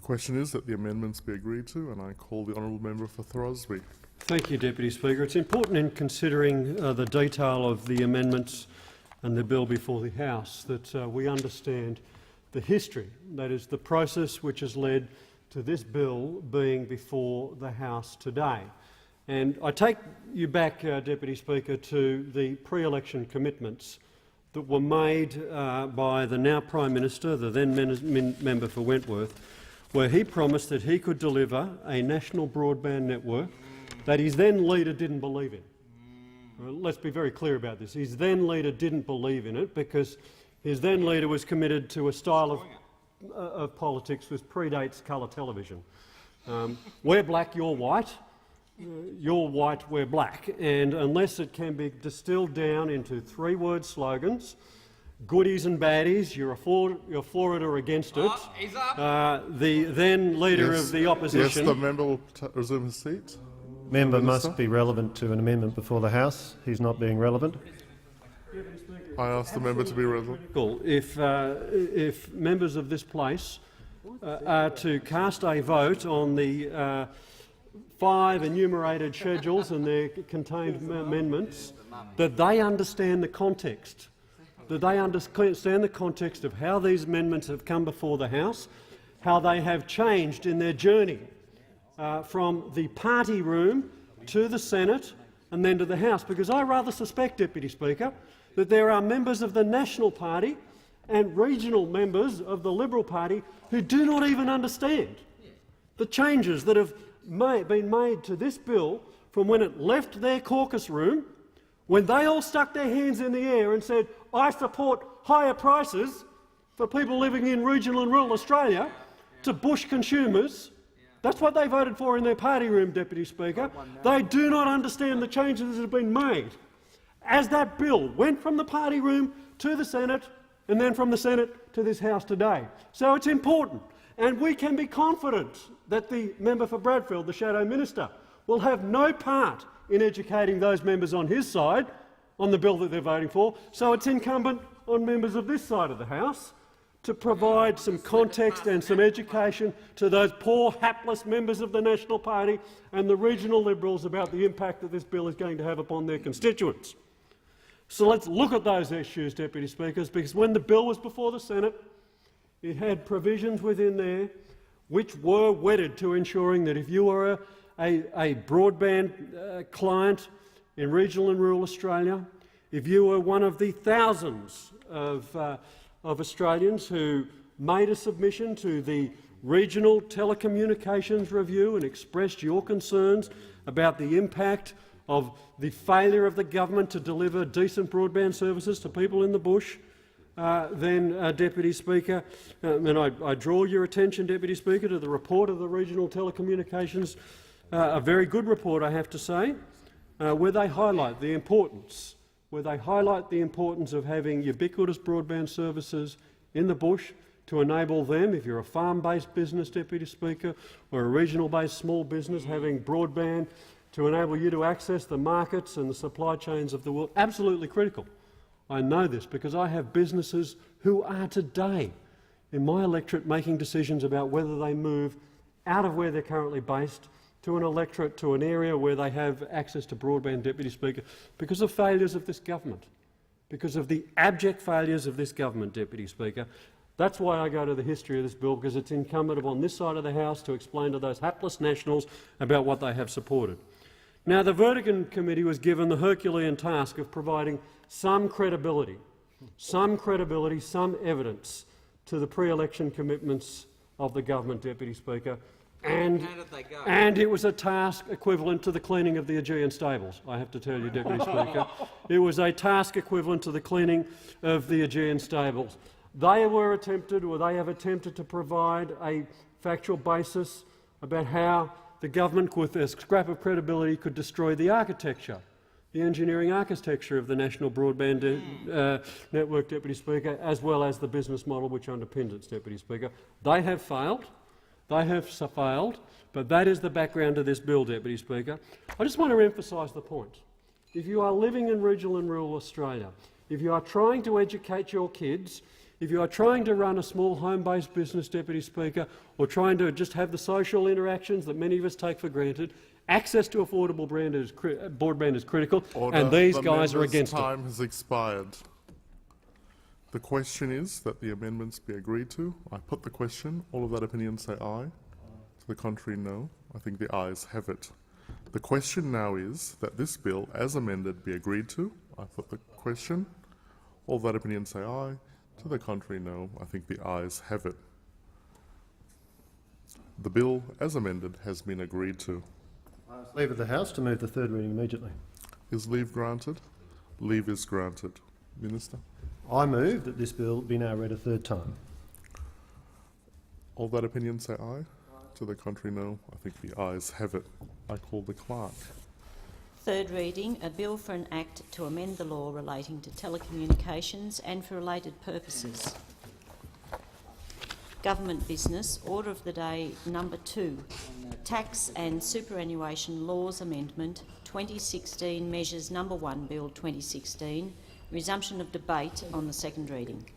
question is that the amendments be agreed to, and I call the honourable member for Throsby. Thank you, Deputy Speaker. It's important in considering the detail of the amendments and the bill before the House that we understand the history, that is, the process which has led to this bill being before the House today. And I take you back, Deputy Speaker, to the pre-election commitments that were made by the now Prime Minister, the then member for Wentworth, where he promised that he could deliver a national broadband network that his then leader didn't believe in. Let's be very clear about this. His then leader didn't believe in it because his then leader was committed to a style of politics which predates colour television. We're black, you're white. You're white, we're black. And unless it can be distilled down into three-word slogans, goodies and baddies, you're for it or against it, the then leader of the opposition— Yes, the member will resume his seat. Member must be relevant to an amendment before the House. He's not being relevant. I ask the member to be relevant. If members of this place are to cast a vote on the 5 enumerated schedules and their contained amendments, that they understand the context, of how these amendments have come before the House, how they have changed in their journey from the party room to the Senate and then to the House. Because I rather suspect, Deputy Speaker, that there are members of the National Party and regional members of the Liberal Party who do not even understand the changes that have been made to this bill from when it left their caucus room, when they all stuck their hands in the air and said, "I support higher prices for people living in regional and rural Australia," to Bush consumers. That's what they voted for in their party room, Deputy Speaker. They do not understand the changes that have been made as that bill went from the party room to the Senate and then from the Senate to this House today. So it's important, and we can be confident that the member for Bradfield, the Shadow Minister, will have no part in educating those members on his side on the bill that they're voting for. So it's incumbent on members of this side of the House to provide some context and some education to those poor, hapless members of the National Party and the regional Liberals about the impact that this bill is going to have upon their constituents. So let's look at those issues, Deputy Speakers, because when the bill was before the Senate, it had provisions within there which were wedded to ensuring that if you were a broadband client in regional and rural Australia, if you were one of the thousands of Australians who made a submission to the Regional Telecommunications Review and expressed your concerns about the impact of the failure of the government to deliver decent broadband services to people in the bush, then, Deputy Speaker, and I draw your attention, Deputy Speaker, to the report of the Regional Telecommunications, a very good report, I have to say, where they highlight the importance of having ubiquitous broadband services in the bush to enable them, if you're a farm-based business, Deputy Speaker, or a regional-based small business, having broadband to enable you to access the markets and the supply chains of the world. Absolutely critical. I know this because I have businesses who are today in my electorate making decisions about whether they move out of where they're currently based to an electorate, to an area where they have access to broadband, Deputy Speaker, because of failures of this government, because of the abject failures of this government, Deputy Speaker. That's why I go to the history of this bill, because it's incumbent upon this side of the House to explain to those hapless nationals about what they have supported. Now, the Vertigan Committee was given the Herculean task of providing some credibility, some evidence to the pre-election commitments of the government, Deputy Speaker, and it was a task equivalent to the cleaning of the Aegean stables, I have to tell you, Deputy Speaker. It was a task equivalent to the cleaning of the Aegean stables. They have attempted to provide a factual basis about how the government, with a scrap of credibility, could destroy the architecture, the engineering architecture of the National Broadband Network, Deputy Speaker, as well as the business model which underpins it, Deputy Speaker. They have failed. But that is the background to this bill, Deputy Speaker. I just want to emphasise the point. If you are living in regional and rural Australia, if you are trying to educate your kids If you are trying to run a small home-based business, Deputy Speaker, or trying to just have the social interactions that many of us take for granted, access to affordable broadband is critical, and these guys are against it. Time has expired. The question is that the amendments be agreed to. I put the question. All of that opinion say aye. To the contrary, no. I think the ayes have it. The question now is that this bill, as amended, be agreed to. I put the question. All that opinion say aye. To the contrary, no. I think the ayes have it. The bill, as amended, has been agreed to. Leave of the House to move the third reading immediately. Is leave granted? Leave is granted. Minister? I move that this bill be now read a third time. All that opinion say aye. To the contrary, no. I think the ayes have it. I call the clerk. Third reading, a bill for an act to amend the law relating to telecommunications and for related purposes. Government business, order of the day number 2, Tax and Superannuation Laws Amendment 2016 Measures number 1 Bill 2016, resumption of debate on the second reading.